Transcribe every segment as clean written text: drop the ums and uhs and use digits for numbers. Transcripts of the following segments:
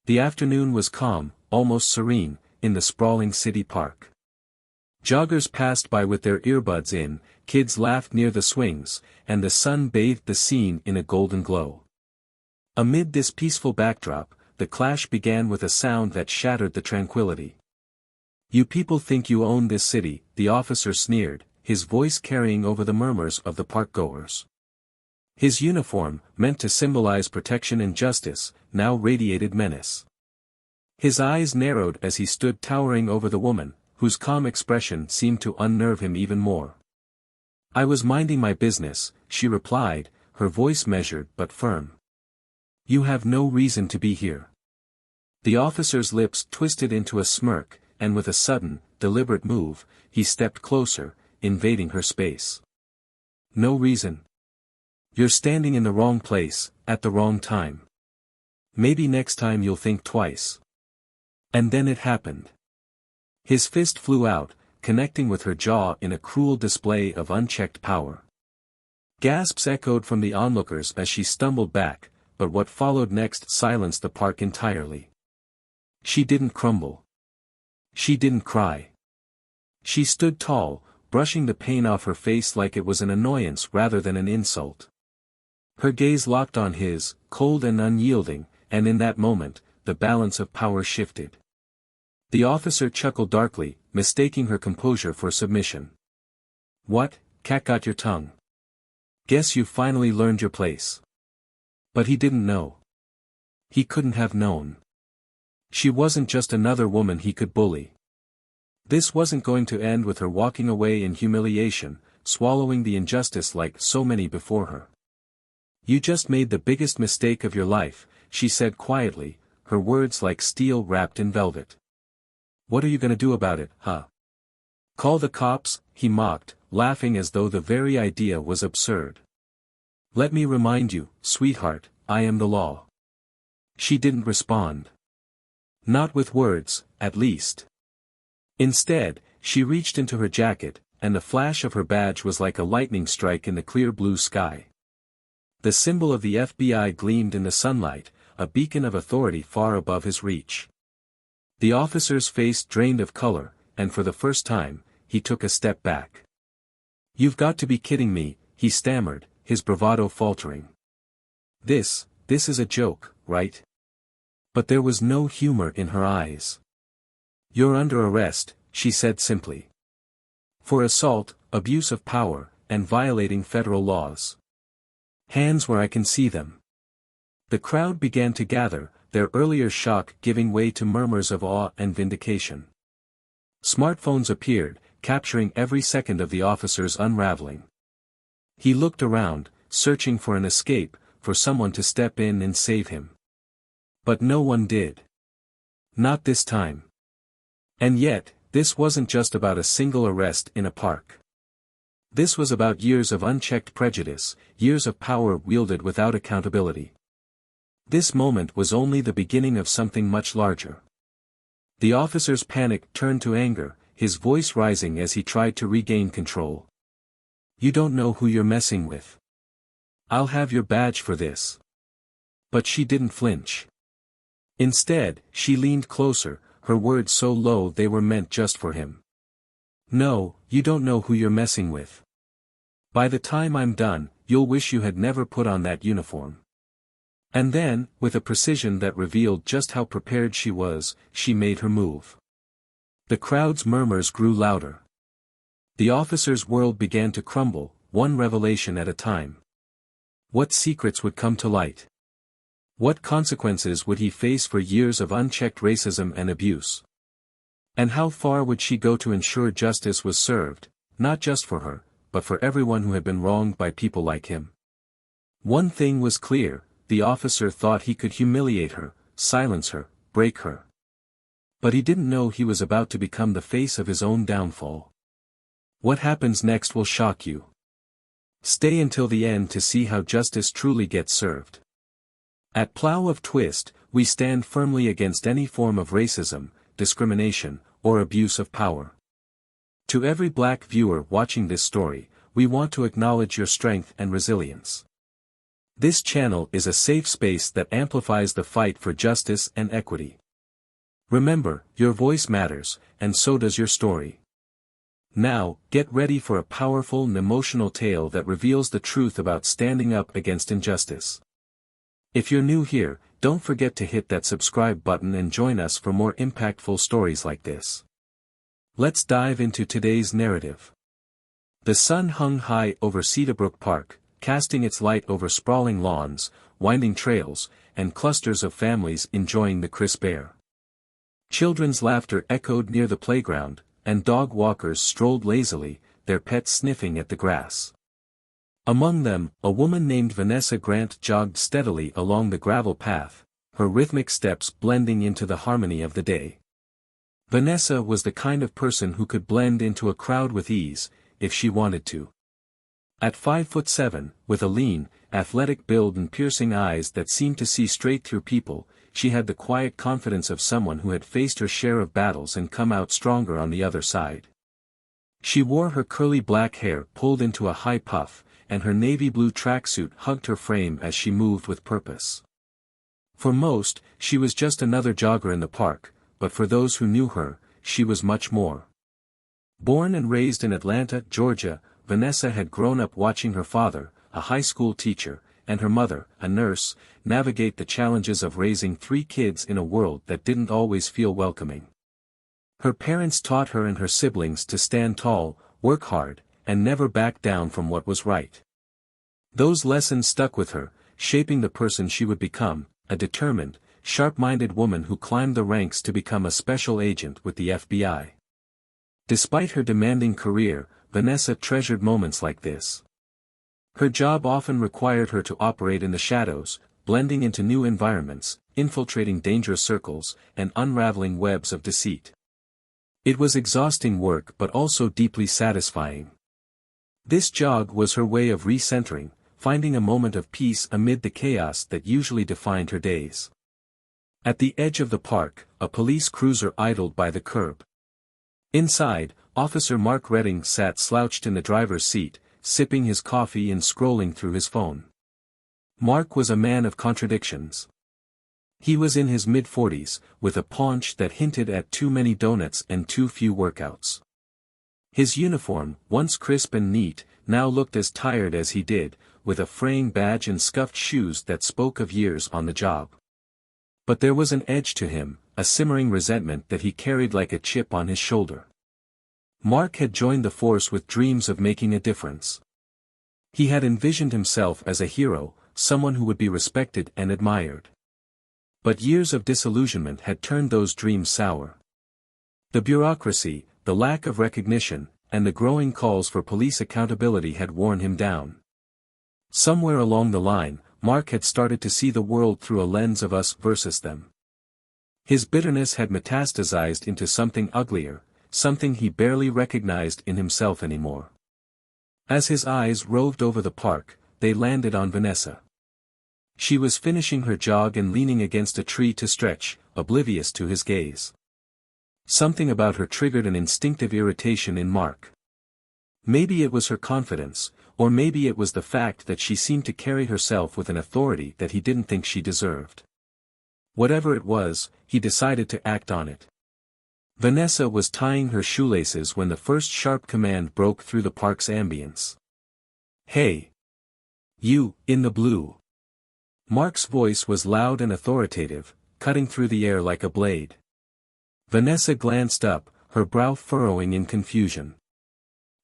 The afternoon was calm, almost serene, in the sprawling city park. Joggers passed by with their earbuds in, kids laughed near the swings, and the sun bathed the scene in a golden glow. Amid this peaceful backdrop, the clash began with a sound that shattered the tranquility. "You people think you own this city," the officer sneered, his voice carrying over the murmurs of the park-goers. His uniform, meant to symbolize protection and justice, now radiated menace. His eyes narrowed as he stood towering over the woman, whose calm expression seemed to unnerve him even more. "I was minding my business," she replied, her voice measured but firm. "You have no reason to be here." The officer's lips twisted into a smirk, and with a sudden, deliberate move, he stepped closer, invading her space. "No reason. You're standing in the wrong place, at the wrong time. Maybe next time you'll think twice." And then it happened. His fist flew out, connecting with her jaw in a cruel display of unchecked power. Gasps echoed from the onlookers as she stumbled back, but what followed next silenced the park entirely. She didn't crumble. She didn't cry. She stood tall, brushing the pain off her face like it was an annoyance rather than an insult. Her gaze locked on his, cold and unyielding, and in that moment, the balance of power shifted. The officer chuckled darkly, mistaking her composure for submission. "What, cat got your tongue? Guess you finally learned your place." But he didn't know. He couldn't have known. She wasn't just another woman he could bully. This wasn't going to end with her walking away in humiliation, swallowing the injustice like so many before her. "You just made the biggest mistake of your life," she said quietly, her words like steel wrapped in velvet. "What are you gonna do about it, huh? Call the cops?" he mocked, laughing as though the very idea was absurd. "Let me remind you, sweetheart, I am the law." She didn't respond. Not with words, at least. Instead, she reached into her jacket, and the flash of her badge was like a lightning strike in the clear blue sky. The symbol of the FBI gleamed in the sunlight, a beacon of authority far above his reach. The officer's face drained of color, and for the first time, he took a step back. "You've got to be kidding me," he stammered, his bravado faltering. This is a joke, right?" But there was no humor in her eyes. "You're under arrest," she said simply. "For assault, abuse of power, and violating federal laws. Hands where I can see them." The crowd began to gather, their earlier shock giving way to murmurs of awe and vindication. Smartphones appeared, capturing every second of the officer's unraveling. He looked around, searching for an escape, for someone to step in and save him. But no one did. Not this time. And yet, this wasn't just about a single arrest in a park. This was about years of unchecked prejudice, years of power wielded without accountability. This moment was only the beginning of something much larger. The officer's panic turned to anger, his voice rising as he tried to regain control. "You don't know who you're messing with. I'll have your badge for this." But she didn't flinch. Instead, she leaned closer, her words so low they were meant just for him. "No, you don't know who you're messing with. By the time I'm done, you'll wish you had never put on that uniform." And then, with a precision that revealed just how prepared she was, she made her move. The crowd's murmurs grew louder. The officer's world began to crumble, one revelation at a time. What secrets would come to light? What consequences would he face for years of unchecked racism and abuse? And how far would she go to ensure justice was served, not just for her, but for everyone who had been wronged by people like him? One thing was clear, the officer thought he could humiliate her, silence her, break her. But he didn't know he was about to become the face of his own downfall. What happens next will shock you. Stay until the end to see how justice truly gets served. At Plough of Twist, we stand firmly against any form of racism, discrimination, or abuse of power. To every Black viewer watching this story, we want to acknowledge your strength and resilience. This channel is a safe space that amplifies the fight for justice and equity. Remember, your voice matters, and so does your story. Now, get ready for a powerful and emotional tale that reveals the truth about standing up against injustice. If you're new here, don't forget to hit that subscribe button and join us for more impactful stories like this. Let's dive into today's narrative. The sun hung high over Cedarbrook Park, casting its light over sprawling lawns, winding trails, and clusters of families enjoying the crisp air. Children's laughter echoed near the playground, and dog walkers strolled lazily, their pets sniffing at the grass. Among them, a woman named Vanessa Grant jogged steadily along the gravel path, her rhythmic steps blending into the harmony of the day. Vanessa was the kind of person who could blend into a crowd with ease, if she wanted to. At 5'7", with a lean, athletic build and piercing eyes that seemed to see straight through people, she had the quiet confidence of someone who had faced her share of battles and come out stronger on the other side. She wore her curly black hair pulled into a high puff, and her navy blue tracksuit hugged her frame as she moved with purpose. For most, she was just another jogger in the park, but for those who knew her, she was much more. Born and raised in Atlanta, Georgia, Vanessa had grown up watching her father, a high school teacher, and her mother, a nurse, navigate the challenges of raising 3 kids in a world that didn't always feel welcoming. Her parents taught her and her siblings to stand tall, work hard, and never back down from what was right. Those lessons stuck with her, shaping the person she would become, a determined, sharp-minded woman who climbed the ranks to become a special agent with the FBI. Despite her demanding career, Vanessa treasured moments like this. Her job often required her to operate in the shadows, blending into new environments, infiltrating dangerous circles, and unraveling webs of deceit. It was exhausting work but also deeply satisfying. This jog was her way of recentering, finding a moment of peace amid the chaos that usually defined her days. At the edge of the park, a police cruiser idled by the curb. Inside, Officer Mark Redding sat slouched in the driver's seat, sipping his coffee and scrolling through his phone. Mark was a man of contradictions. He was in his mid-40s, with a paunch that hinted at too many donuts and too few workouts. His uniform, once crisp and neat, now looked as tired as he did, with a fraying badge and scuffed shoes that spoke of years on the job. But there was an edge to him, a simmering resentment that he carried like a chip on his shoulder. Mark had joined the force with dreams of making a difference. He had envisioned himself as a hero, someone who would be respected and admired. But years of disillusionment had turned those dreams sour. The bureaucracy, the lack of recognition, and the growing calls for police accountability had worn him down. Somewhere along the line, Mark had started to see the world through a lens of us versus them. His bitterness had metastasized into something uglier, something he barely recognized in himself anymore. As his eyes roved over the park, they landed on Vanessa. She was finishing her jog and leaning against a tree to stretch, oblivious to his gaze. Something about her triggered an instinctive irritation in Mark. Maybe it was her confidence, or maybe it was the fact that she seemed to carry herself with an authority that he didn't think she deserved. Whatever it was, he decided to act on it. Vanessa was tying her shoelaces when the first sharp command broke through the park's ambience. "Hey! You, in the blue!" Mark's voice was loud and authoritative, cutting through the air like a blade. Vanessa glanced up, her brow furrowing in confusion.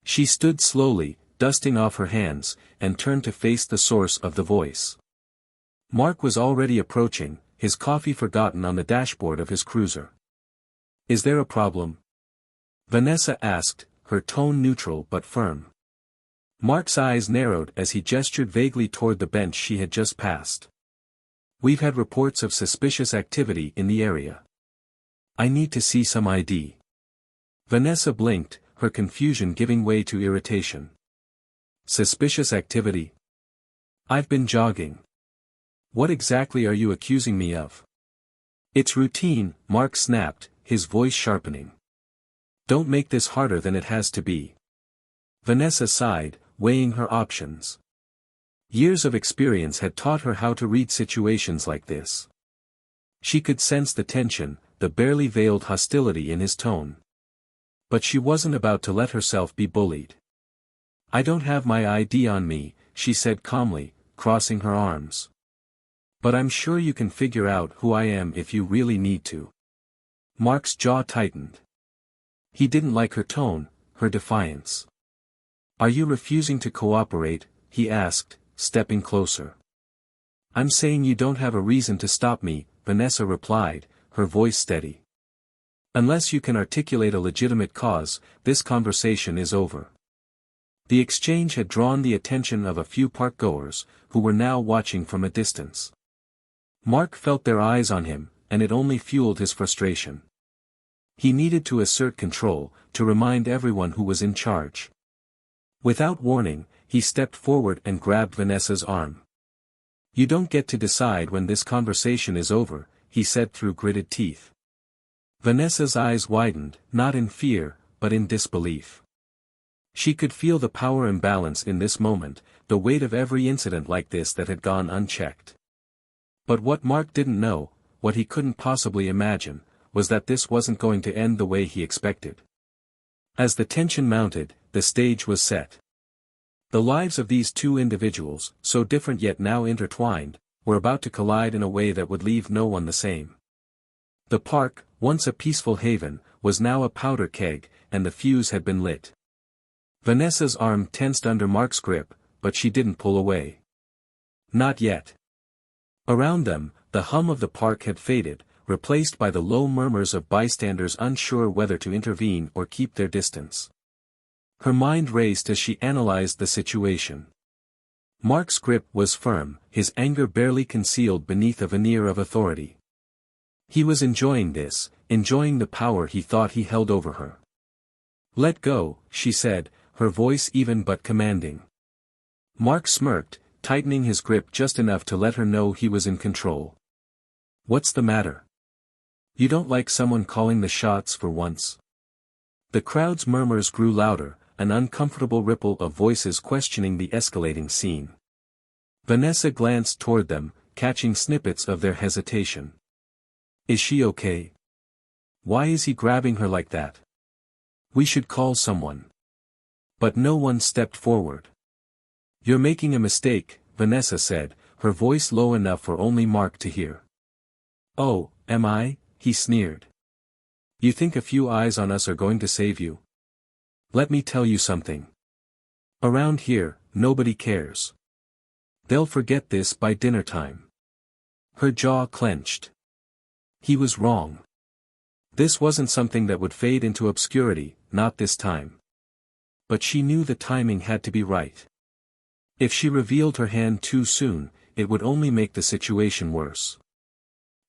She stood slowly, dusting off her hands, and turned to face the source of the voice. Mark was already approaching, his coffee forgotten on the dashboard of his cruiser. "Is there a problem?" Vanessa asked, her tone neutral but firm. Mark's eyes narrowed as he gestured vaguely toward the bench she had just passed. "We've had reports of suspicious activity in the area. I need to see some ID." Vanessa blinked, her confusion giving way to irritation. "Suspicious activity? I've been jogging. What exactly are you accusing me of?" "It's routine," Mark snapped, his voice sharpening. "Don't make this harder than it has to be." Vanessa sighed, weighing her options. Years of experience had taught her how to read situations like this. She could sense the tension, the barely veiled hostility in his tone. But she wasn't about to let herself be bullied. "I don't have my ID on me," she said calmly, crossing her arms. "But I'm sure you can figure out who I am if you really need to." Mark's jaw tightened. He didn't like her tone, her defiance. "Are you refusing to cooperate?" he asked, stepping closer. "I'm saying you don't have a reason to stop me," Vanessa replied, her voice steady. "Unless you can articulate a legitimate cause, this conversation is over." The exchange had drawn the attention of a few park-goers, who were now watching from a distance. Mark felt their eyes on him, and it only fueled his frustration. He needed to assert control, to remind everyone who was in charge. Without warning, he stepped forward and grabbed Vanessa's arm. "You don't get to decide when this conversation is over," he said through gritted teeth. Vanessa's eyes widened, not in fear, but in disbelief. She could feel the power imbalance in this moment, the weight of every incident like this that had gone unchecked. But what Mark didn't know, what he couldn't possibly imagine, was that this wasn't going to end the way he expected. As the tension mounted, the stage was set. The lives of these two individuals, so different yet now intertwined, were about to collide in a way that would leave no one the same. The park, once a peaceful haven, was now a powder keg, and the fuse had been lit. Vanessa's arm tensed under Mark's grip, but she didn't pull away. Not yet. Around them, the hum of the park had faded, replaced by the low murmurs of bystanders unsure whether to intervene or keep their distance. Her mind raced as she analyzed the situation. Mark's grip was firm, his anger barely concealed beneath a veneer of authority. He was enjoying this, enjoying the power he thought he held over her. "Let go," she said, her voice even but commanding. Mark smirked, tightening his grip just enough to let her know he was in control. "What's the matter? You don't like someone calling the shots for once?" The crowd's murmurs grew louder, an uncomfortable ripple of voices questioning the escalating scene. Vanessa glanced toward them, catching snippets of their hesitation. "Is she okay? Why is he grabbing her like that? We should call someone." But no one stepped forward. "You're making a mistake," Vanessa said, her voice low enough for only Mark to hear. "Oh, am I?" he sneered. "You think a few eyes on us are going to save you? Let me tell you something. Around here, nobody cares. They'll forget this by dinner time." Her jaw clenched. He was wrong. This wasn't something that would fade into obscurity, not this time. But she knew the timing had to be right. If she revealed her hand too soon, it would only make the situation worse.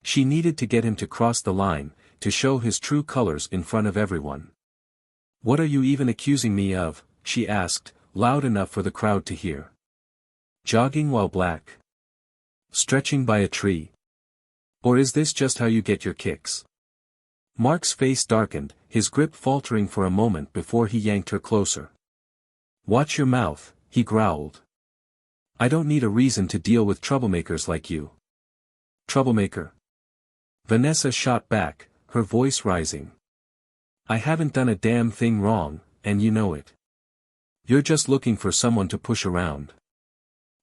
She needed to get him to cross the line, to show his true colors in front of everyone. "What are you even accusing me of?" she asked, loud enough for the crowd to hear. "Jogging while black? Stretching by a tree? Or is this just how you get your kicks?" Mark's face darkened, his grip faltering for a moment before he yanked her closer. "Watch your mouth," he growled. "I don't need a reason to deal with troublemakers like you." "Troublemaker?" Vanessa shot back, her voice rising. "I haven't done a damn thing wrong, and you know it. You're just looking for someone to push around."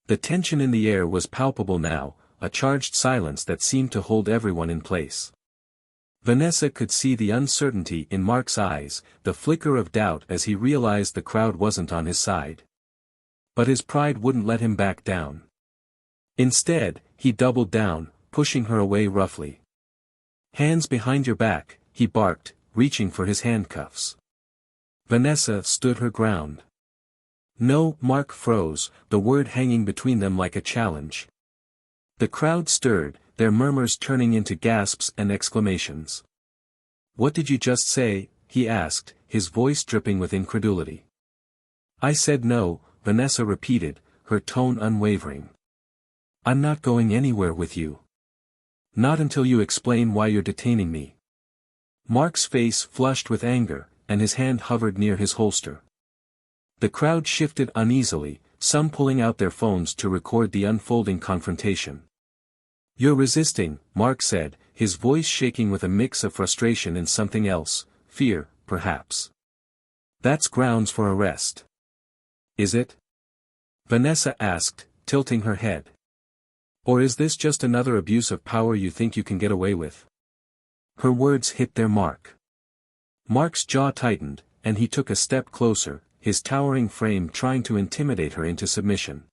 The tension in the air was palpable now, a charged silence that seemed to hold everyone in place. Vanessa could see the uncertainty in Mark's eyes, the flicker of doubt as he realized the crowd wasn't on his side. But his pride wouldn't let him back down. Instead, he doubled down, pushing her away roughly. "Hands behind your back," he barked, reaching for his handcuffs. Vanessa stood her ground. "No," Mark froze, the word hanging between them like a challenge. The crowd stirred, their murmurs turning into gasps and exclamations. "What did you just say?" he asked, his voice dripping with incredulity. "I said no," Vanessa repeated, her tone unwavering. "I'm not going anywhere with you. Not until you explain why you're detaining me." Mark's face flushed with anger, and his hand hovered near his holster. The crowd shifted uneasily, some pulling out their phones to record the unfolding confrontation. "You're resisting," Mark said, his voice shaking with a mix of frustration and something else, fear, perhaps. "That's grounds for arrest." "Is it?" Vanessa asked, tilting her head. "Or is this just another abuse of power you think you can get away with?" Her words hit their mark. Mark's jaw tightened, and he took a step closer, his towering frame trying to intimidate her into submission.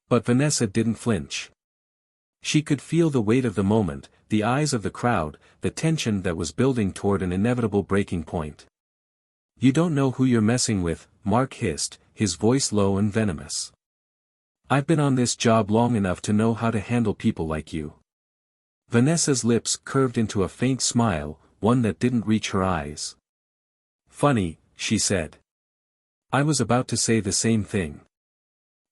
But Vanessa didn't flinch. She could feel the weight of the moment, the eyes of the crowd, the tension that was building toward an inevitable breaking point. "You don't know who you're messing with," Mark hissed, his voice low and venomous. "I've been on this job long enough to know how to handle people like you." Vanessa's lips curved into a faint smile, one that didn't reach her eyes. "Funny," she said. "I was about to say the same thing."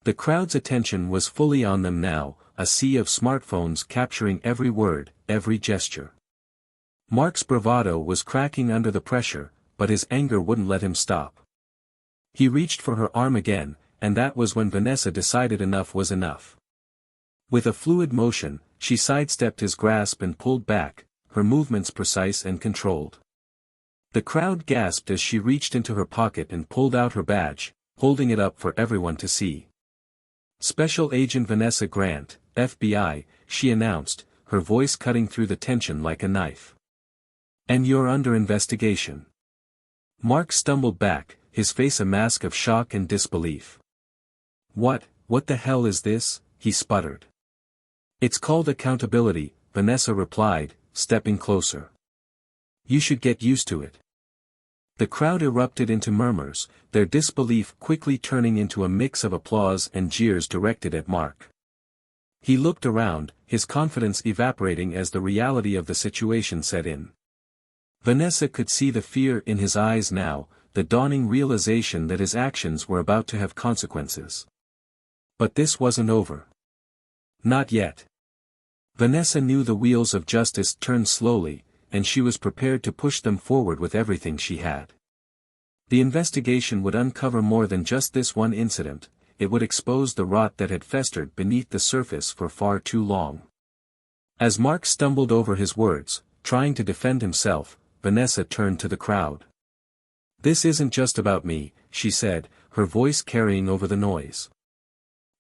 The crowd's attention was fully on them now, a sea of smartphones capturing every word, every gesture. Mark's bravado was cracking under the pressure, but his anger wouldn't let him stop. He reached for her arm again, and that was when Vanessa decided enough was enough. With a fluid motion, she sidestepped his grasp and pulled back, her movements precise and controlled. The crowd gasped as she reached into her pocket and pulled out her badge, holding it up for everyone to see. "Special Agent Vanessa Grant, FBI," she announced, her voice cutting through the tension like a knife. "And you're under investigation." Mark stumbled back, his face a mask of shock and disbelief. What the hell is this?" he sputtered. "It's called accountability," Vanessa replied, stepping closer. "You should get used to it." The crowd erupted into murmurs, their disbelief quickly turning into a mix of applause and jeers directed at Mark. He looked around, his confidence evaporating as the reality of the situation set in. Vanessa could see the fear in his eyes now, the dawning realization that his actions were about to have consequences. But this wasn't over. Not yet. Vanessa knew the wheels of justice turned slowly, and she was prepared to push them forward with everything she had. The investigation would uncover more than just this one incident, it would expose the rot that had festered beneath the surface for far too long. As Mark stumbled over his words, trying to defend himself, Vanessa turned to the crowd. "This isn't just about me," she said, her voice carrying over the noise.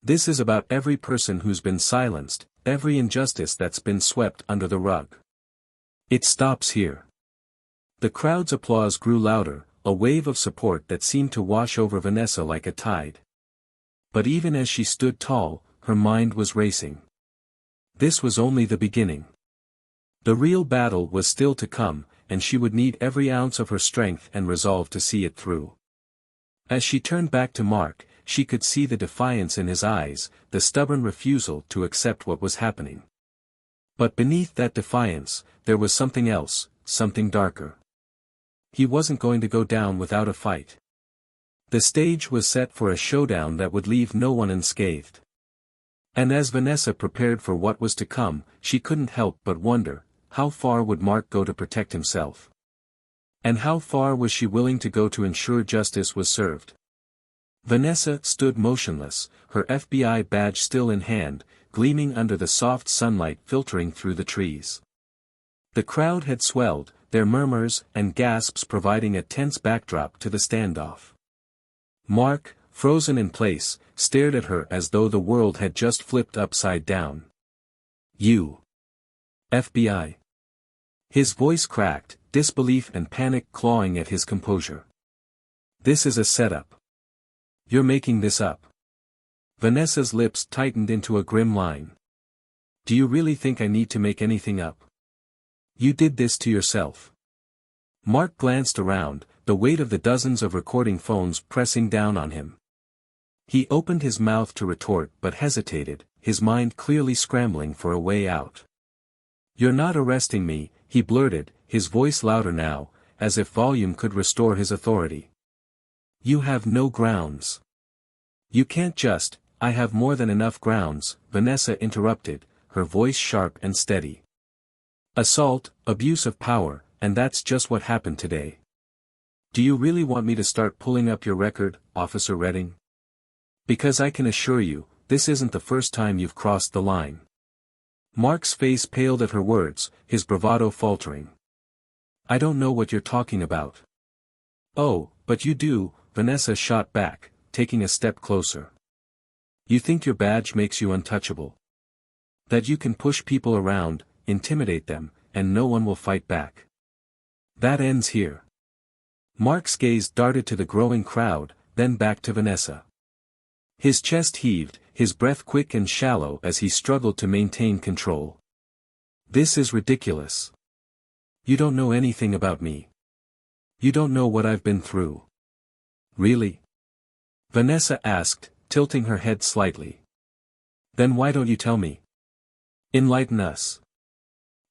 "This is about every person who's been silenced, every injustice that's been swept under the rug. It stops here." The crowd's applause grew louder, a wave of support that seemed to wash over Vanessa like a tide. But even as she stood tall, her mind was racing. This was only the beginning. The real battle was still to come, and she would need every ounce of her strength and resolve to see it through. As she turned back to Mark, she could see the defiance in his eyes, the stubborn refusal to accept what was happening. But beneath that defiance, there was something else, something darker. He wasn't going to go down without a fight. The stage was set for a showdown that would leave no one unscathed. And as Vanessa prepared for what was to come, she couldn't help but wonder, how far would Mark go to protect himself? And how far was she willing to go to ensure justice was served? Vanessa stood motionless, her FBI badge still in hand, gleaming under the soft sunlight filtering through the trees. The crowd had swelled, their murmurs and gasps providing a tense backdrop to the standoff. Mark, frozen in place, stared at her as though the world had just flipped upside down. "You. FBI." His voice cracked, disbelief and panic clawing at his composure. "This is a setup. You're making this up." Vanessa's lips tightened into a grim line. "Do you really think I need to make anything up? You did this to yourself." Mark glanced around, the weight of the dozens of recording phones pressing down on him. He opened his mouth to retort but hesitated, his mind clearly scrambling for a way out. "You're not arresting me," he blurted, his voice louder now, as if volume could restore his authority. "You have no grounds." "You can't just, I have more than enough grounds," Vanessa interrupted, her voice sharp and steady. "Assault, abuse of power, and that's just what happened today. Do you really want me to start pulling up your record, Officer Redding?" Because I can assure you, this isn't the first time you've crossed the line. Mark's face paled at her words, his bravado faltering. I don't know what you're talking about. Oh, but you do, Vanessa shot back, taking a step closer. You think your badge makes you untouchable? That you can push people around, intimidate them, and no one will fight back. That ends here. Mark's gaze darted to the growing crowd, then back to Vanessa. His chest heaved, his breath quick and shallow as he struggled to maintain control. This is ridiculous. You don't know anything about me. You don't know what I've been through. Really? Vanessa asked, tilting her head slightly. Then why don't you tell me? Enlighten us.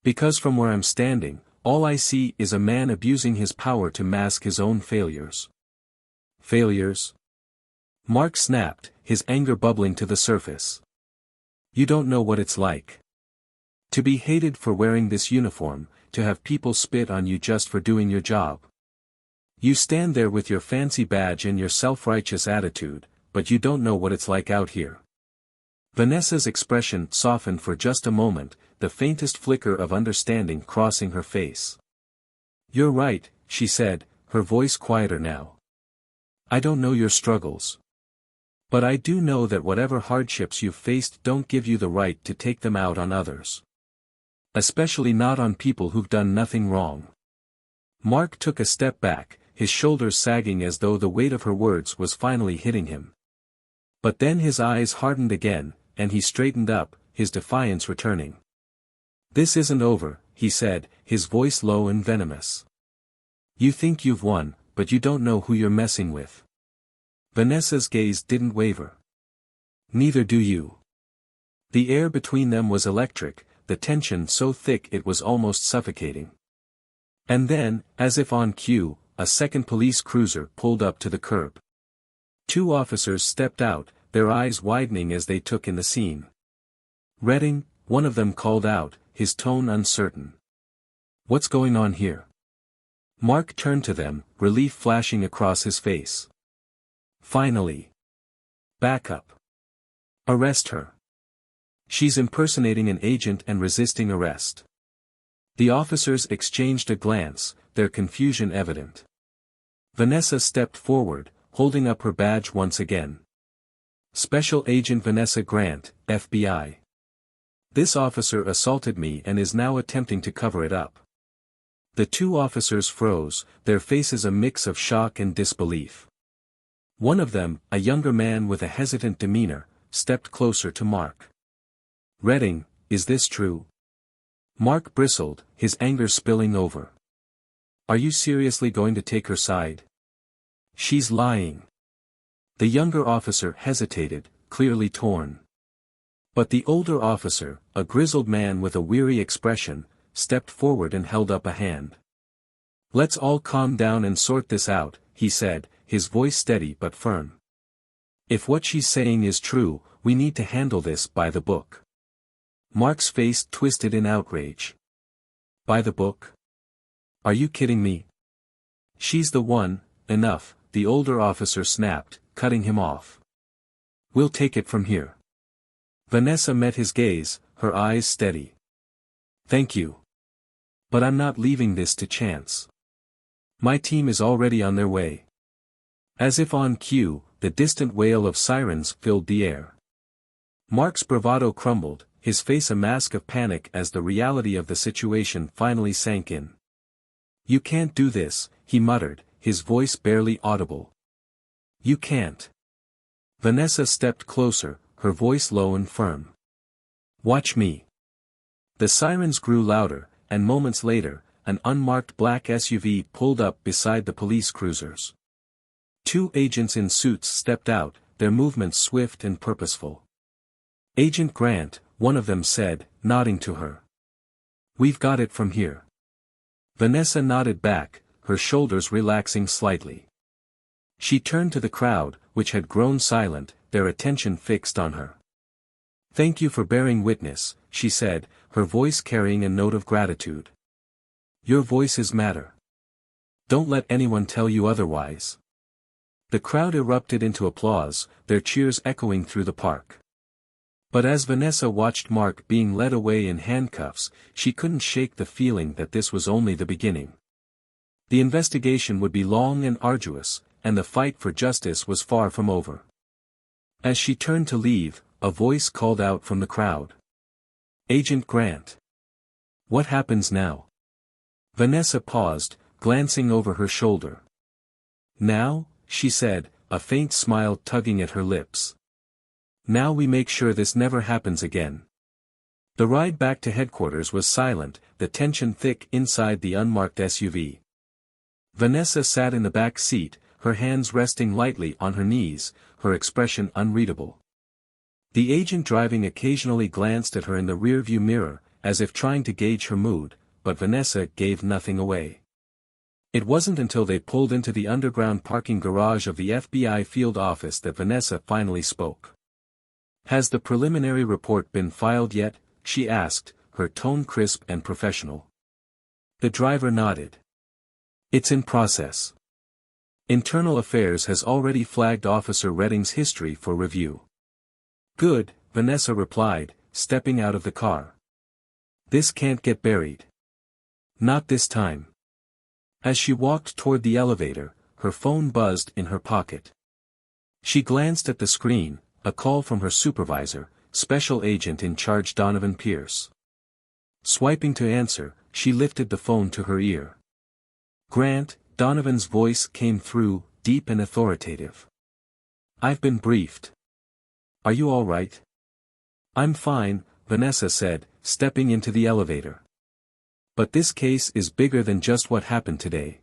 Because from where I'm standing, all I see is a man abusing his power to mask his own failures. Failures? Mark snapped, his anger bubbling to the surface. You don't know what it's like. To be hated for wearing this uniform, to have people spit on you just for doing your job. You stand there with your fancy badge and your self-righteous attitude, but you don't know what it's like out here. Vanessa's expression softened for just a moment, the faintest flicker of understanding crossing her face. You're right, she said, her voice quieter now. I don't know your struggles. But I do know that whatever hardships you've faced don't give you the right to take them out on others. Especially not on people who've done nothing wrong. Mark took a step back, his shoulders sagging as though the weight of her words was finally hitting him. But then his eyes hardened again, and he straightened up, his defiance returning. This isn't over, he said, his voice low and venomous. You think you've won, but you don't know who you're messing with. Vanessa's gaze didn't waver. Neither do you. The air between them was electric, the tension so thick it was almost suffocating. And then, as if on cue, a second police cruiser pulled up to the curb. Two officers stepped out, their eyes widening as they took in the scene. Redding, one of them called out, his tone uncertain. What's going on here? Mark turned to them, relief flashing across his face. Finally. Back up. Arrest her. She's impersonating an agent and resisting arrest. The officers exchanged a glance, their confusion evident. Vanessa stepped forward, holding up her badge once again. Special Agent Vanessa Grant, FBI. This officer assaulted me and is now attempting to cover it up. The two officers froze, their faces a mix of shock and disbelief. One of them, a younger man with a hesitant demeanor, stepped closer to Mark. Redding, is this true? Mark bristled, his anger spilling over. Are you seriously going to take her side? She's lying. The younger officer hesitated, clearly torn. But the older officer, a grizzled man with a weary expression, stepped forward and held up a hand. Let's all calm down and sort this out, he said, his voice steady but firm. If what she's saying is true, we need to handle this by the book. Mark's face twisted in outrage. By the book? Are you kidding me? She's the one. Enough, the older officer snapped, cutting him off. We'll take it from here. Vanessa met his gaze, her eyes steady. Thank you. But I'm not leaving this to chance. My team is already on their way. As if on cue, the distant wail of sirens filled the air. Mark's bravado crumbled, his face a mask of panic as the reality of the situation finally sank in. You can't do this, he muttered, his voice barely audible. You can't. Vanessa stepped closer, her voice low and firm. Watch me. The sirens grew louder, and moments later, an unmarked black SUV pulled up beside the police cruisers. Two agents in suits stepped out, their movements swift and purposeful. Agent Grant, one of them said, nodding to her. We've got it from here. Vanessa nodded back, her shoulders relaxing slightly. She turned to the crowd, which had grown silent, their attention fixed on her. Thank you for bearing witness, she said, her voice carrying a note of gratitude. Your voices matter. Don't let anyone tell you otherwise. The crowd erupted into applause, their cheers echoing through the park. But as Vanessa watched Mark being led away in handcuffs, she couldn't shake the feeling that this was only the beginning. The investigation would be long and arduous, and the fight for justice was far from over. As she turned to leave, a voice called out from the crowd. "Agent Grant. What happens now?" Vanessa paused, glancing over her shoulder. "Now," she said, a faint smile tugging at her lips. "Now we make sure this never happens again." The ride back to headquarters was silent, the tension thick inside the unmarked SUV. Vanessa sat in the back seat, her hands resting lightly on her knees, her expression unreadable. The agent driving occasionally glanced at her in the rearview mirror, as if trying to gauge her mood, but Vanessa gave nothing away. It wasn't until they pulled into the underground parking garage of the FBI field office that Vanessa finally spoke. "Has the preliminary report been filed yet?" she asked, her tone crisp and professional. The driver nodded. "It's in process. Internal Affairs has already flagged Officer Redding's history for review." "Good," Vanessa replied, stepping out of the car. "This can't get buried. Not this time." As she walked toward the elevator, her phone buzzed in her pocket. She glanced at the screen, a call from her supervisor, Special Agent in Charge Donovan Pierce. Swiping to answer, she lifted the phone to her ear. "Grant," Donovan's voice came through, deep and authoritative. "I've been briefed. Are you all right?" "I'm fine," Vanessa said, stepping into the elevator. "But this case is bigger than just what happened today.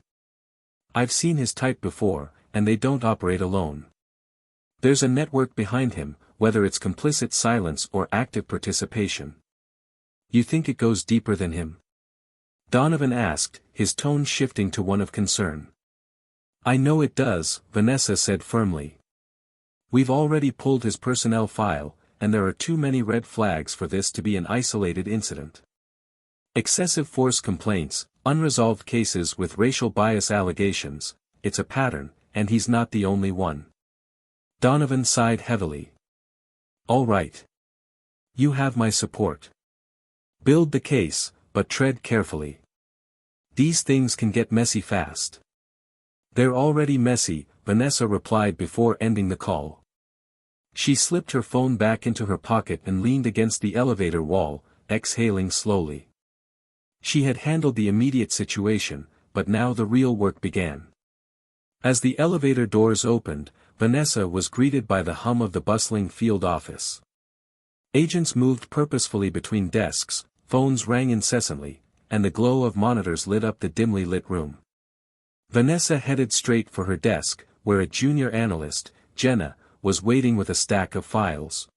I've seen his type before, and they don't operate alone. There's a network behind him, whether it's complicit silence or active participation." "You think it goes deeper than him?" Donovan asked, his tone shifting to one of concern. "I know it does," Vanessa said firmly. "We've already pulled his personnel file, and there are too many red flags for this to be an isolated incident. Excessive force complaints, unresolved cases with racial bias allegations, it's a pattern, and he's not the only one." Donovan sighed heavily. "All right. You have my support. Build the case, but tread carefully. These things can get messy fast." "They're already messy," Vanessa replied before ending the call. She slipped her phone back into her pocket and leaned against the elevator wall, exhaling slowly. She had handled the immediate situation, but now the real work began. As the elevator doors opened, Vanessa was greeted by the hum of the bustling field office. Agents moved purposefully between desks, phones rang incessantly, and the glow of monitors lit up the dimly lit room. Vanessa headed straight for her desk, where a junior analyst, Jenna, was waiting with a stack of files.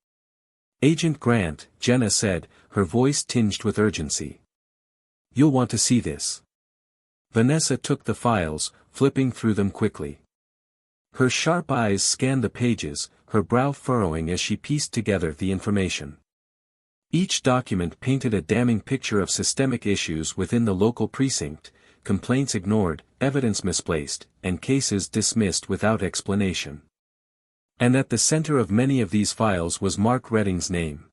"Agent Grant," Jenna said, her voice tinged with urgency. "You'll want to see this." Vanessa took the files, flipping through them quickly. Her sharp eyes scanned the pages, her brow furrowing as she pieced together the information. Each document painted a damning picture of systemic issues within the local precinct, complaints ignored, evidence misplaced, and cases dismissed without explanation. And at the center of many of these files was Mark Redding's name.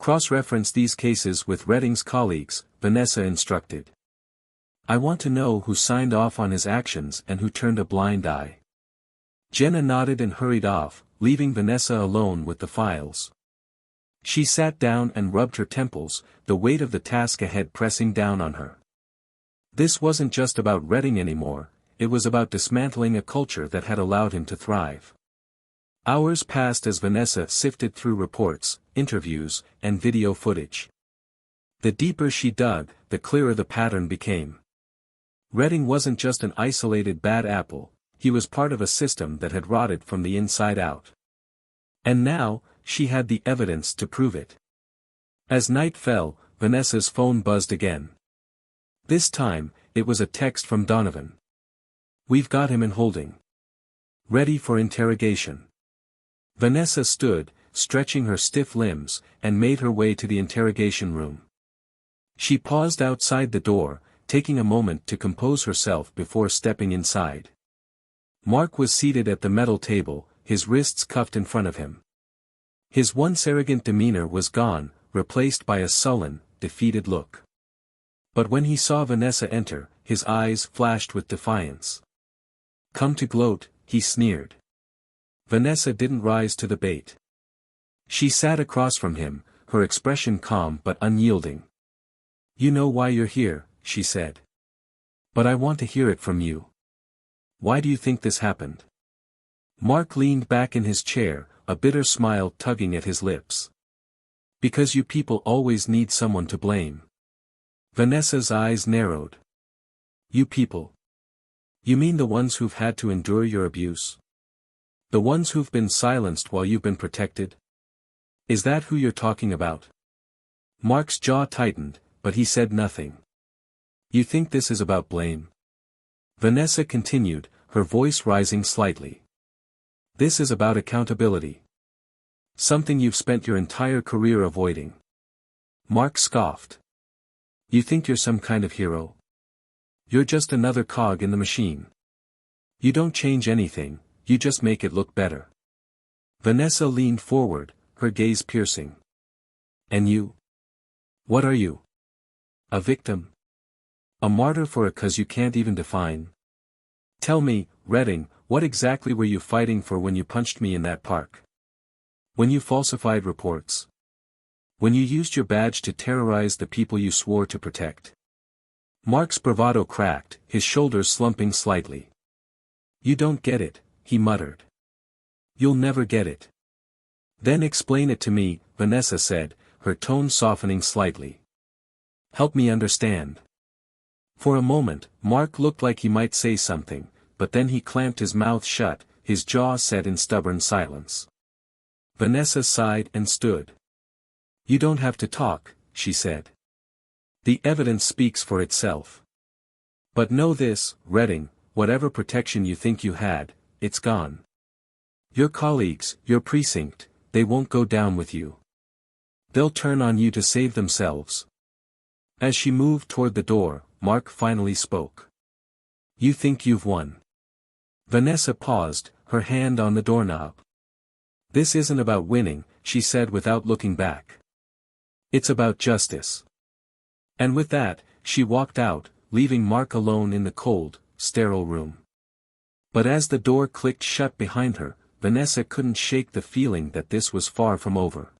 "Cross-reference these cases with Redding's colleagues," Vanessa instructed. "I want to know who signed off on his actions and who turned a blind eye." Jenna nodded and hurried off, leaving Vanessa alone with the files. She sat down and rubbed her temples, the weight of the task ahead pressing down on her. This wasn't just about Redding anymore, it was about dismantling a culture that had allowed him to thrive. Hours passed as Vanessa sifted through reports, interviews, and video footage. The deeper she dug, the clearer the pattern became. Redding wasn't just an isolated bad apple, he was part of a system that had rotted from the inside out. And now, she had the evidence to prove it. As night fell, Vanessa's phone buzzed again. This time, it was a text from Donovan. "We've got him in holding. Ready for interrogation." Vanessa stood, stretching her stiff limbs, and made her way to the interrogation room. She paused outside the door, taking a moment to compose herself before stepping inside. Mark was seated at the metal table, his wrists cuffed in front of him. His once arrogant demeanor was gone, replaced by a sullen, defeated look. But when he saw Vanessa enter, his eyes flashed with defiance. "Come to gloat," he sneered. Vanessa didn't rise to the bait. She sat across from him, her expression calm but unyielding. "You know why you're here," she said. "But I want to hear it from you. Why do you think this happened?" Mark leaned back in his chair, a bitter smile tugging at his lips. "Because you people always need someone to blame." Vanessa's eyes narrowed. "You people? You mean the ones who've had to endure your abuse? The ones who've been silenced while you've been protected? Is that who you're talking about?" Mark's jaw tightened, but he said nothing. "You think this is about blame?" Vanessa continued, her voice rising slightly. "This is about accountability. Something you've spent your entire career avoiding." Mark scoffed. "You think you're some kind of hero? You're just another cog in the machine. You don't change anything, you just make it look better." Vanessa leaned forward, her gaze piercing. "And you? What are you? A victim? A martyr for a cause you can't even define? Tell me, Redding, what exactly were you fighting for when you punched me in that park? When you falsified reports? When you used your badge to terrorize the people you swore to protect?" Mark's bravado cracked, his shoulders slumping slightly. "You don't get it," he muttered. "You'll never get it." "Then explain it to me," Vanessa said, her tone softening slightly. "Help me understand." For a moment, Mark looked like he might say something, but then he clamped his mouth shut, his jaw set in stubborn silence. Vanessa sighed and stood. "You don't have to talk," she said. "The evidence speaks for itself. But know this, Redding, whatever protection you think you had, it's gone. Your colleagues, your precinct, they won't go down with you. They'll turn on you to save themselves." As she moved toward the door, Mark finally spoke. "You think you've won?" Vanessa paused, her hand on the doorknob. "This isn't about winning," she said without looking back. "It's about justice." And with that, she walked out, leaving Mark alone in the cold, sterile room. But as the door clicked shut behind her, Vanessa couldn't shake the feeling that this was far from over.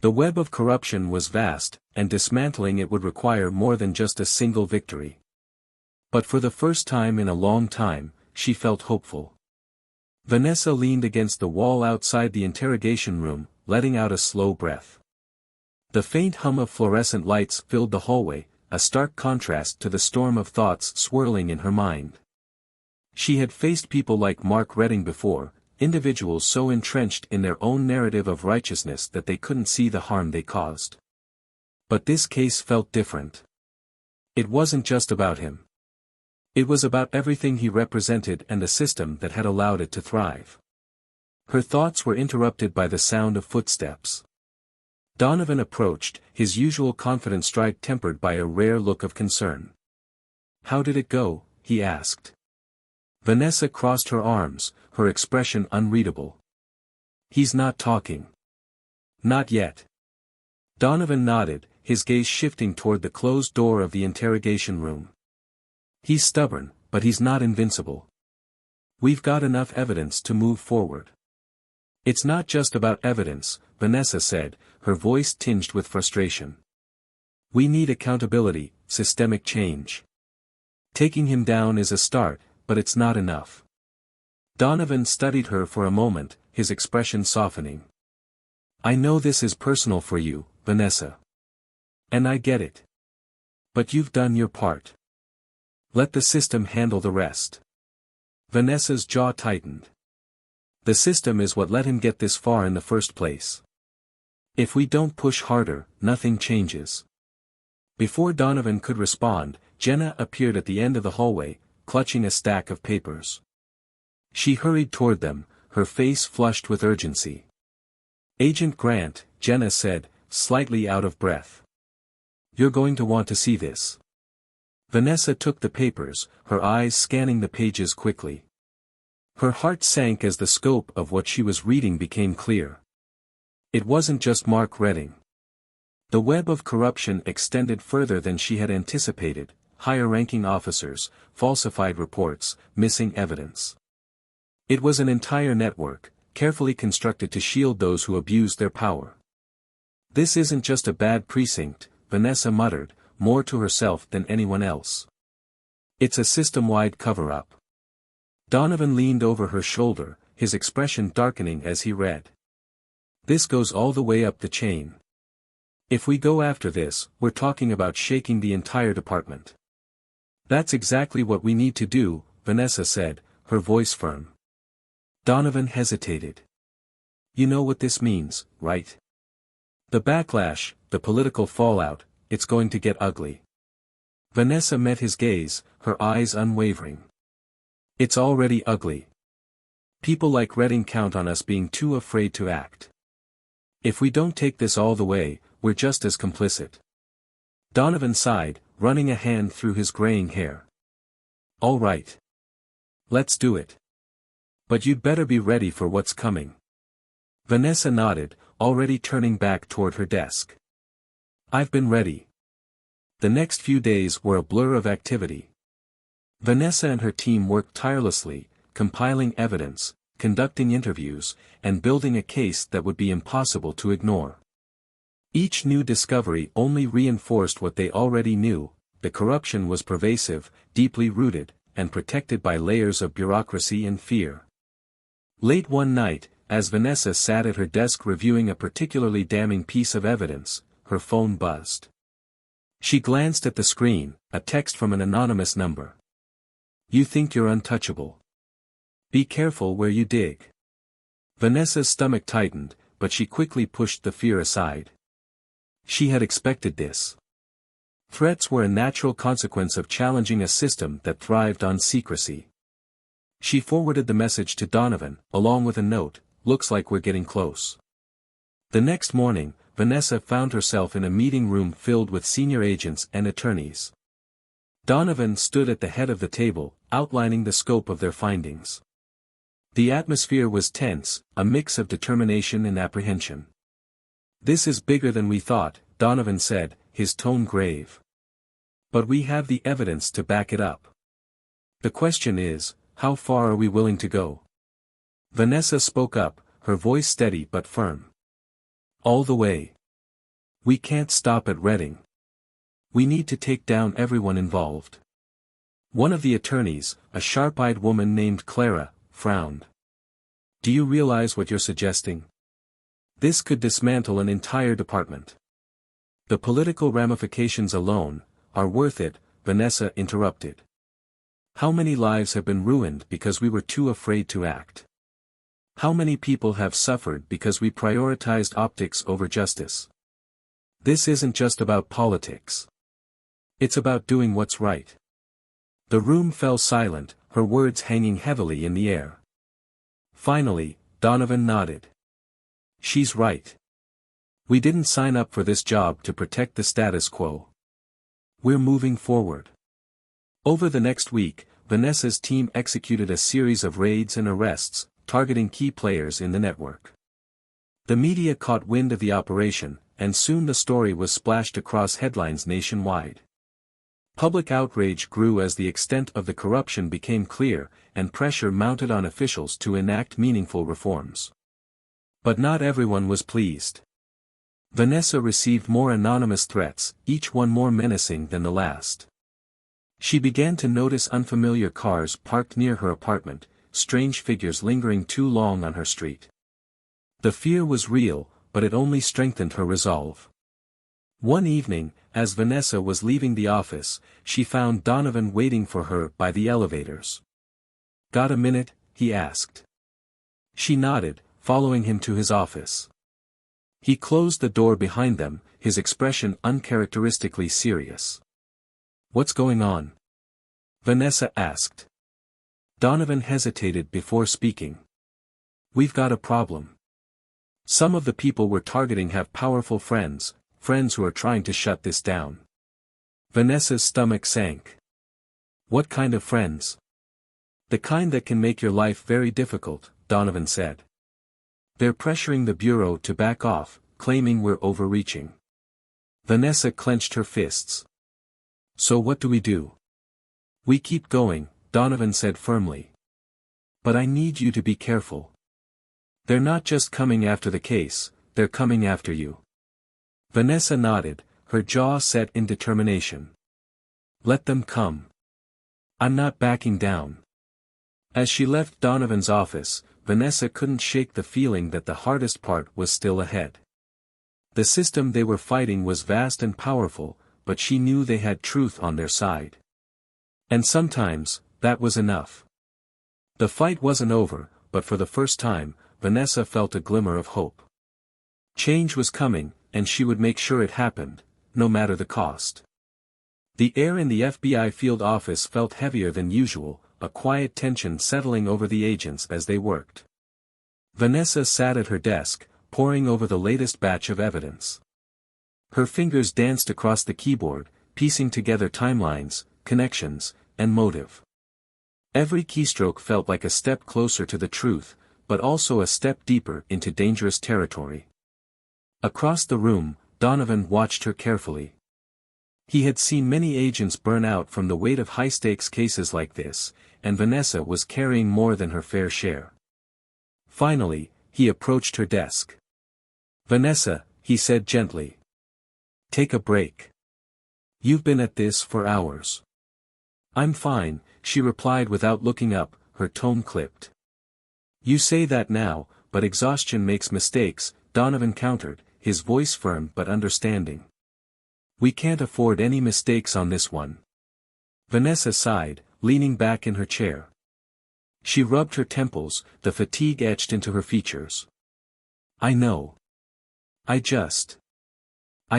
The web of corruption was vast, and dismantling it would require more than just a single victory. But for the first time in a long time, she felt hopeful. Vanessa leaned against the wall outside the interrogation room, letting out a slow breath. The faint hum of fluorescent lights filled the hallway, a stark contrast to the storm of thoughts swirling in her mind. She had faced people like Mark Redding before, individuals so entrenched in their own narrative of righteousness that they couldn't see the harm they caused. But this case felt different. It wasn't just about him. It was about everything he represented and the system that had allowed it to thrive. Her thoughts were interrupted by the sound of footsteps. Donovan approached, his usual confident stride tempered by a rare look of concern. "How did it go?" he asked. Vanessa crossed her arms, her expression unreadable. "He's not talking." "Not yet." Donovan nodded, his gaze shifting toward the closed door of the interrogation room. "He's stubborn, but he's not invincible. We've got enough evidence to move forward." "It's not just about evidence," Vanessa said, her voice tinged with frustration. "We need accountability, systemic change. Taking him down is a start, but it's not enough." Donovan studied her for a moment, his expression softening. "I know this is personal for you, Vanessa. And I get it. But you've done your part. Let the system handle the rest." Vanessa's jaw tightened. The system is what let him get this far in the first place. If we don't push harder, nothing changes. Before Donovan could respond, Jenna appeared at the end of the hallway, clutching a stack of papers. She hurried toward them, her face flushed with urgency. "Agent Grant," Jenna said, slightly out of breath. "You're going to want to see this." Vanessa took the papers, her eyes scanning the pages quickly. Her heart sank as the scope of what she was reading became clear. It wasn't just Mark Redding. The web of corruption extended further than she had anticipated: higher-ranking officers, falsified reports, missing evidence. It was an entire network, carefully constructed to shield those who abused their power. "This isn't just a bad precinct," Vanessa muttered, more to herself than anyone else. "It's a system-wide cover-up." Donovan leaned over her shoulder, his expression darkening as he read. "This goes all the way up the chain. If we go after this, we're talking about shaking the entire department." "That's exactly what we need to do," Vanessa said, her voice firm. Donovan hesitated. "You know what this means, right? The backlash, the political fallout, it's going to get ugly." Vanessa met his gaze, her eyes unwavering. "It's already ugly. People like Redding count on us being too afraid to act. If we don't take this all the way, we're just as complicit." Donovan sighed, running a hand through his graying hair. "All right. Let's do it. But you'd better be ready for what's coming." Vanessa nodded, already turning back toward her desk. "I've been ready." The next few days were a blur of activity. Vanessa and her team worked tirelessly, compiling evidence, conducting interviews, and building a case that would be impossible to ignore. Each new discovery only reinforced what they already knew: the corruption was pervasive, deeply rooted, and protected by layers of bureaucracy and fear. Late one night, as Vanessa sat at her desk reviewing a particularly damning piece of evidence, her phone buzzed. She glanced at the screen, a text from an anonymous number. "You think you're untouchable? Be careful where you dig." Vanessa's stomach tightened, but she quickly pushed the fear aside. She had expected this. Threats were a natural consequence of challenging a system that thrived on secrecy. She forwarded the message to Donovan, along with a note: "Looks like we're getting close." The next morning, Vanessa found herself in a meeting room filled with senior agents and attorneys. Donovan stood at the head of the table, outlining the scope of their findings. The atmosphere was tense, a mix of determination and apprehension. "This is bigger than we thought," Donovan said, his tone grave. "But we have the evidence to back it up. The question is, how far are we willing to go?" Vanessa spoke up, her voice steady but firm. "All the way. We can't stop at Redding. We need to take down everyone involved." One of the attorneys, a sharp-eyed woman named Clara, frowned. "Do you realize what you're suggesting? This could dismantle an entire department." "The political ramifications alone are worth it," Vanessa interrupted. "How many lives have been ruined because we were too afraid to act? How many people have suffered because we prioritized optics over justice? This isn't just about politics. It's about doing what's right." The room fell silent, her words hanging heavily in the air. Finally, Donovan nodded. "She's right. We didn't sign up for this job to protect the status quo. We're moving forward." Over the next week, Vanessa's team executed a series of raids and arrests, targeting key players in the network. The media caught wind of the operation, and soon the story was splashed across headlines nationwide. Public outrage grew as the extent of the corruption became clear, and pressure mounted on officials to enact meaningful reforms. But not everyone was pleased. Vanessa received more anonymous threats, each one more menacing than the last. She began to notice unfamiliar cars parked near her apartment, strange figures lingering too long on her street. The fear was real, but it only strengthened her resolve. One evening, as Vanessa was leaving the office, she found Donovan waiting for her by the elevators. "Got a minute?" he asked. She nodded, following him to his office. He closed the door behind them, his expression uncharacteristically serious. "What's going on?" Vanessa asked. Donovan hesitated before speaking. "We've got a problem. Some of the people we're targeting have powerful friends who are trying to shut this down." Vanessa's stomach sank. "What kind of friends?" The kind that can make your life very difficult, Donovan said. They're pressuring the bureau to back off, claiming we're overreaching. Vanessa clenched her fists. So what do we do? We keep going, Donovan said firmly. But I need you to be careful. They're not just coming after the case, they're coming after you. Vanessa nodded, her jaw set in determination. Let them come. I'm not backing down. As she left Donovan's office, Vanessa couldn't shake the feeling that the hardest part was still ahead. The system they were fighting was vast and powerful, but she knew they had truth on their side. And sometimes, that was enough. The fight wasn't over, but for the first time, Vanessa felt a glimmer of hope. Change was coming, and she would make sure it happened, no matter the cost. The air in the FBI field office felt heavier than usual, a quiet tension settling over the agents as they worked. Vanessa sat at her desk, poring over the latest batch of evidence. Her fingers danced across the keyboard, piecing together timelines, connections, and motive. Every keystroke felt like a step closer to the truth, but also a step deeper into dangerous territory. Across the room, Donovan watched her carefully. He had seen many agents burn out from the weight of high-stakes cases like this, and Vanessa was carrying more than her fair share. Finally, he approached her desk. Vanessa, he said gently. Take a break. You've been at this for hours. I'm fine, she replied without looking up, her tone clipped. You say that now, but exhaustion makes mistakes, Donovan countered, his voice firm but understanding. We can't afford any mistakes on this one. Vanessa sighed, leaning back in her chair. She rubbed her temples, the fatigue etched into her features. I know. I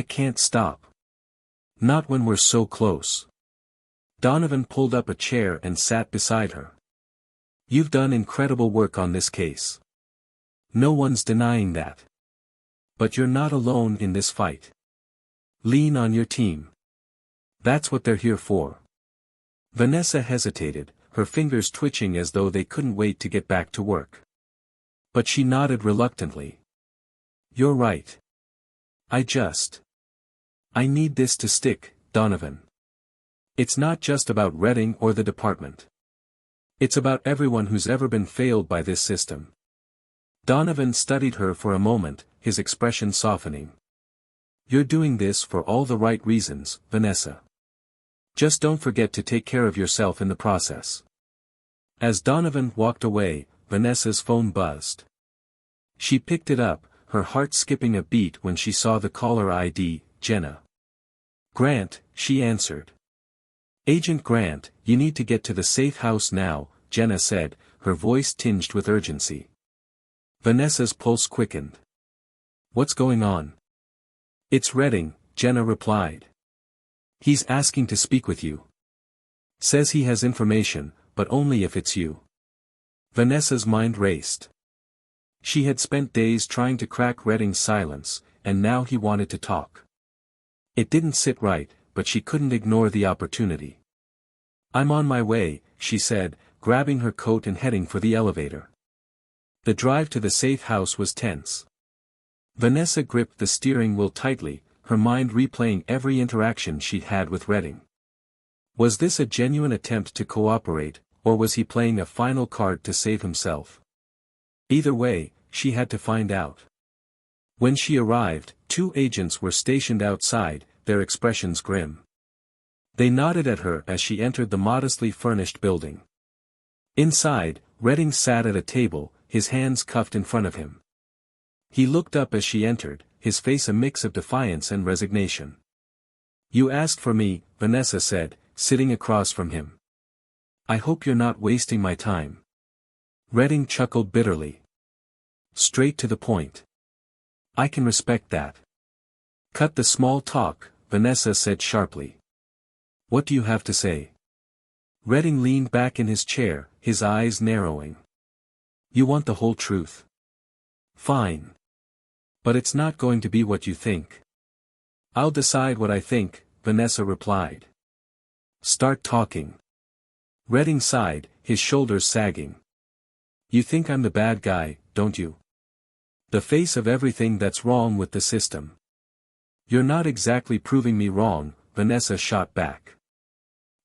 can't stop. Not when we're so close. Donovan pulled up a chair and sat beside her. You've done incredible work on this case. No one's denying that. But you're not alone in this fight. Lean on your team. That's what they're here for. Vanessa hesitated, her fingers twitching as though they couldn't wait to get back to work. But she nodded reluctantly. You're right. I need this to stick, Donovan. It's not just about Redding or the department. It's about everyone who's ever been failed by this system. Donovan studied her for a moment, his expression softening. You're doing this for all the right reasons, Vanessa. Just don't forget to take care of yourself in the process. As Donovan walked away, Vanessa's phone buzzed. She picked it up, her heart skipping a beat when she saw the caller ID, Jenna. Grant, she answered. Agent Grant, you need to get to the safe house now, Jenna said, her voice tinged with urgency. Vanessa's pulse quickened. What's going on? It's Redding, Jenna replied. He's asking to speak with you. Says he has information, but only if it's you. Vanessa's mind raced. She had spent days trying to crack Redding's silence, and now he wanted to talk. It didn't sit right, but she couldn't ignore the opportunity. I'm on my way, she said, grabbing her coat and heading for the elevator. The drive to the safe house was tense. Vanessa gripped the steering wheel tightly, her mind replaying every interaction she'd had with Redding. Was this a genuine attempt to cooperate, or was he playing a final card to save himself? Either way, she had to find out. When she arrived, 2 agents were stationed outside, their expressions grim. They nodded at her as she entered the modestly furnished building. Inside, Redding sat at a table, his hands cuffed in front of him. He looked up as she entered, his face a mix of defiance and resignation. You asked for me, Vanessa said, sitting across from him. I hope you're not wasting my time. Redding chuckled bitterly. Straight to the point. I can respect that. Cut the small talk, Vanessa said sharply. What do you have to say? Redding leaned back in his chair, his eyes narrowing. You want the whole truth. Fine. But it's not going to be what you think. I'll decide what I think, Vanessa replied. Start talking. Redding sighed, his shoulders sagging. You think I'm the bad guy, don't you? The face of everything that's wrong with the system. You're not exactly proving me wrong, Vanessa shot back.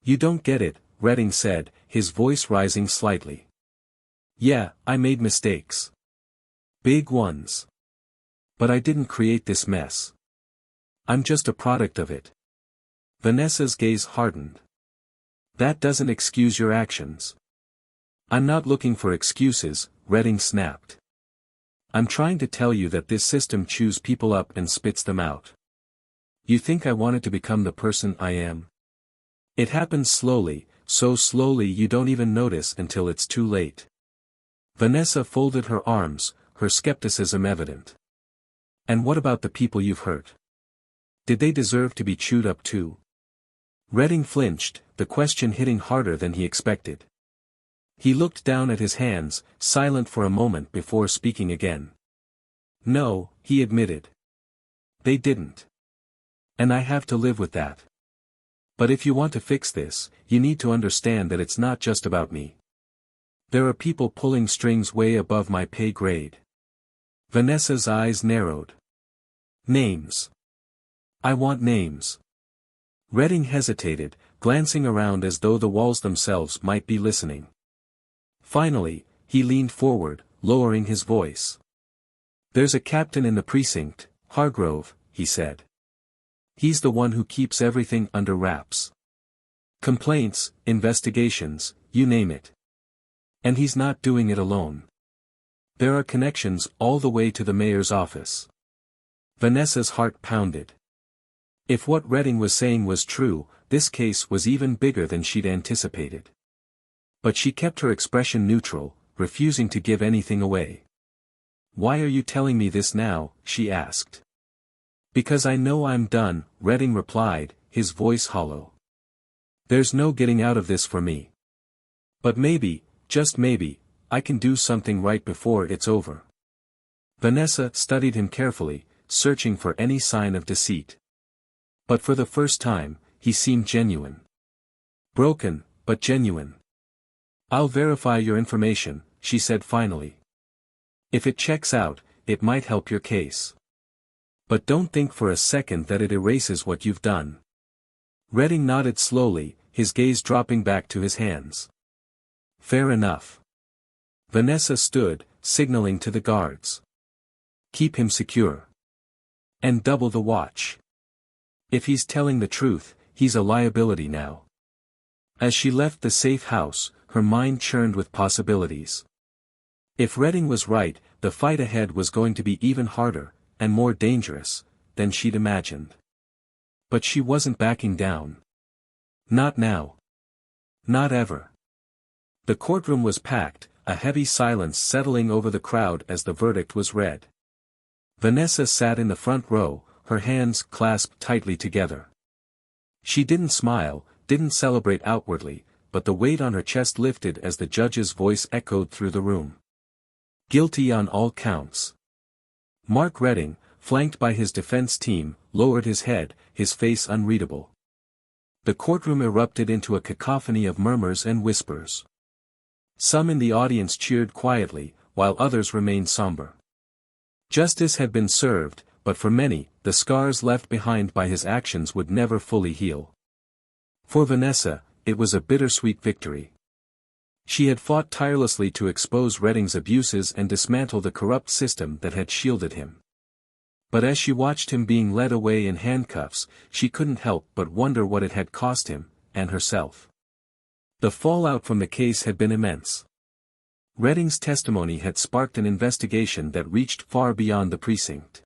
You don't get it, Redding said, his voice rising slightly. Yeah, I made mistakes. Big ones. But I didn't create this mess. I'm just a product of it. Vanessa's gaze hardened. That doesn't excuse your actions. I'm not looking for excuses, Redding snapped. I'm trying to tell you that this system chews people up and spits them out. You think I wanted to become the person I am? It happens slowly, so slowly you don't even notice until it's too late. Vanessa folded her arms, her skepticism evident. And what about the people you've hurt? Did they deserve to be chewed up too? Redding flinched, the question hitting harder than he expected. He looked down at his hands, silent for a moment before speaking again. No, he admitted. They didn't. And I have to live with that. But if you want to fix this, you need to understand that it's not just about me. There are people pulling strings way above my pay grade. Vanessa's eyes narrowed. Names. I want names. Redding hesitated, glancing around as though the walls themselves might be listening. Finally, he leaned forward, lowering his voice. There's a captain in the precinct, Hargrove, he said. He's the one who keeps everything under wraps. Complaints, investigations, you name it. And he's not doing it alone. There are connections all the way to the mayor's office. Vanessa's heart pounded. If what Redding was saying was true, this case was even bigger than she'd anticipated. But she kept her expression neutral, refusing to give anything away. Why are you telling me this now? She asked. Because I know I'm done, Redding replied, his voice hollow. There's no getting out of this for me. But maybe, just maybe, I can do something right before it's over. Vanessa studied him carefully, searching for any sign of deceit. But for the first time, he seemed genuine. Broken, but genuine. I'll verify your information, she said finally. If it checks out, it might help your case. But don't think for a second that it erases what you've done. Redding nodded slowly, his gaze dropping back to his hands. Fair enough. Vanessa stood, signaling to the guards. Keep him secure. And double the watch. If he's telling the truth, he's a liability now. As she left the safe house, her mind churned with possibilities. If Redding was right, the fight ahead was going to be even harder, and more dangerous, than she'd imagined. But she wasn't backing down. Not now. Not ever. The courtroom was packed, a heavy silence settling over the crowd as the verdict was read. Vanessa sat in the front row, her hands clasped tightly together. She didn't smile, didn't celebrate outwardly, but the weight on her chest lifted as the judge's voice echoed through the room. Guilty on all counts. Mark Redding, flanked by his defense team, lowered his head, his face unreadable. The courtroom erupted into a cacophony of murmurs and whispers. Some in the audience cheered quietly, while others remained somber. Justice had been served, but for many, the scars left behind by his actions would never fully heal. For Vanessa, it was a bittersweet victory. She had fought tirelessly to expose Redding's abuses and dismantle the corrupt system that had shielded him. But as she watched him being led away in handcuffs, she couldn't help but wonder what it had cost him, and herself. The fallout from the case had been immense. Redding's testimony had sparked an investigation that reached far beyond the precinct.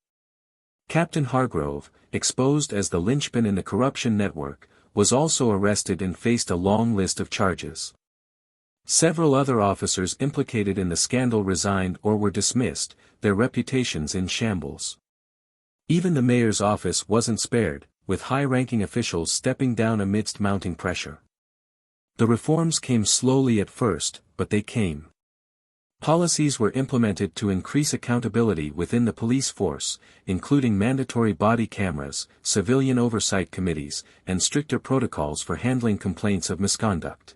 Captain Hargrove, exposed as the linchpin in the corruption network, was also arrested and faced a long list of charges. Several other officers implicated in the scandal resigned or were dismissed, their reputations in shambles. Even the mayor's office wasn't spared, with high-ranking officials stepping down amidst mounting pressure. The reforms came slowly at first, but they came. Policies were implemented to increase accountability within the police force, including mandatory body cameras, civilian oversight committees, and stricter protocols for handling complaints of misconduct.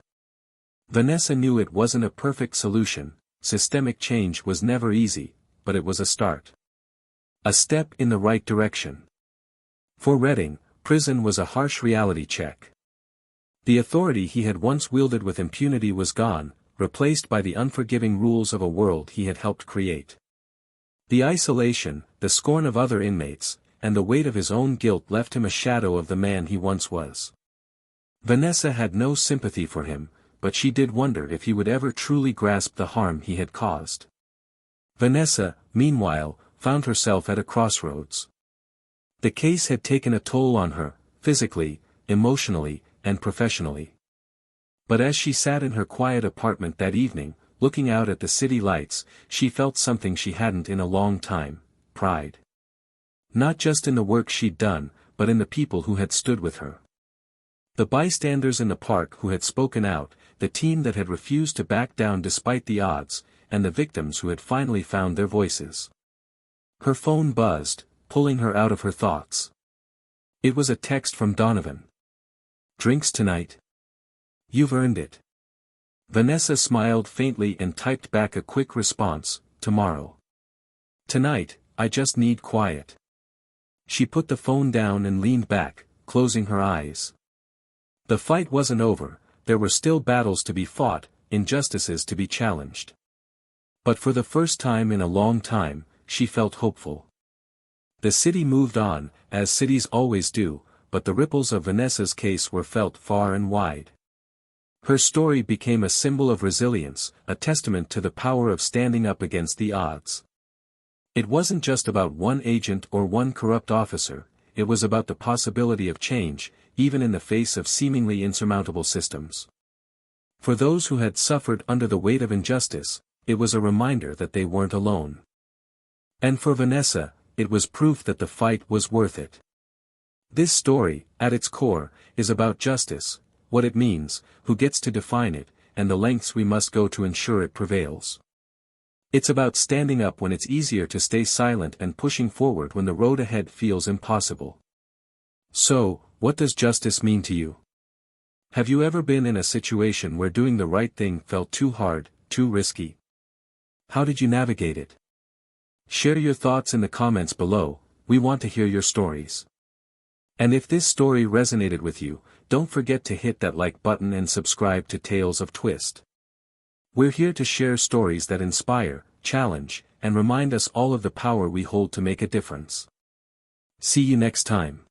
Vanessa knew it wasn't a perfect solution, systemic change was never easy, but it was a start. A step in the right direction. For Redding, prison was a harsh reality check. The authority he had once wielded with impunity was gone, replaced by the unforgiving rules of a world he had helped create. The isolation, the scorn of other inmates, and the weight of his own guilt left him a shadow of the man he once was. Vanessa had no sympathy for him, but she did wonder if he would ever truly grasp the harm he had caused. Vanessa, meanwhile, found herself at a crossroads. The case had taken a toll on her, physically, emotionally, and professionally. But as she sat in her quiet apartment that evening, looking out at the city lights, she felt something she hadn't in a long time: pride. Not just in the work she'd done, but in the people who had stood with her. The bystanders in the park who had spoken out, the team that had refused to back down despite the odds, and the victims who had finally found their voices. Her phone buzzed, pulling her out of her thoughts. It was a text from Donovan. "Drinks tonight? You've earned it." Vanessa smiled faintly and typed back a quick response: "Tomorrow. Tonight, I just need quiet." She put the phone down and leaned back, closing her eyes. The fight wasn't over, there were still battles to be fought, injustices to be challenged. But for the first time in a long time, she felt hopeful. The city moved on, as cities always do, but the ripples of Vanessa's case were felt far and wide. Her story became a symbol of resilience, a testament to the power of standing up against the odds. It wasn't just about one agent or one corrupt officer, it was about the possibility of change, even in the face of seemingly insurmountable systems. For those who had suffered under the weight of injustice, it was a reminder that they weren't alone. And for Vanessa, it was proof that the fight was worth it. This story, at its core, is about justice, what it means, who gets to define it, and the lengths we must go to ensure it prevails. It's about standing up when it's easier to stay silent and pushing forward when the road ahead feels impossible. So, what does justice mean to you? Have you ever been in a situation where doing the right thing felt too hard, too risky? How did you navigate it? Share your thoughts in the comments below, we want to hear your stories. And if this story resonated with you, don't forget to hit that like button and subscribe to Tales of Twist. We're here to share stories that inspire, challenge, and remind us all of the power we hold to make a difference. See you next time.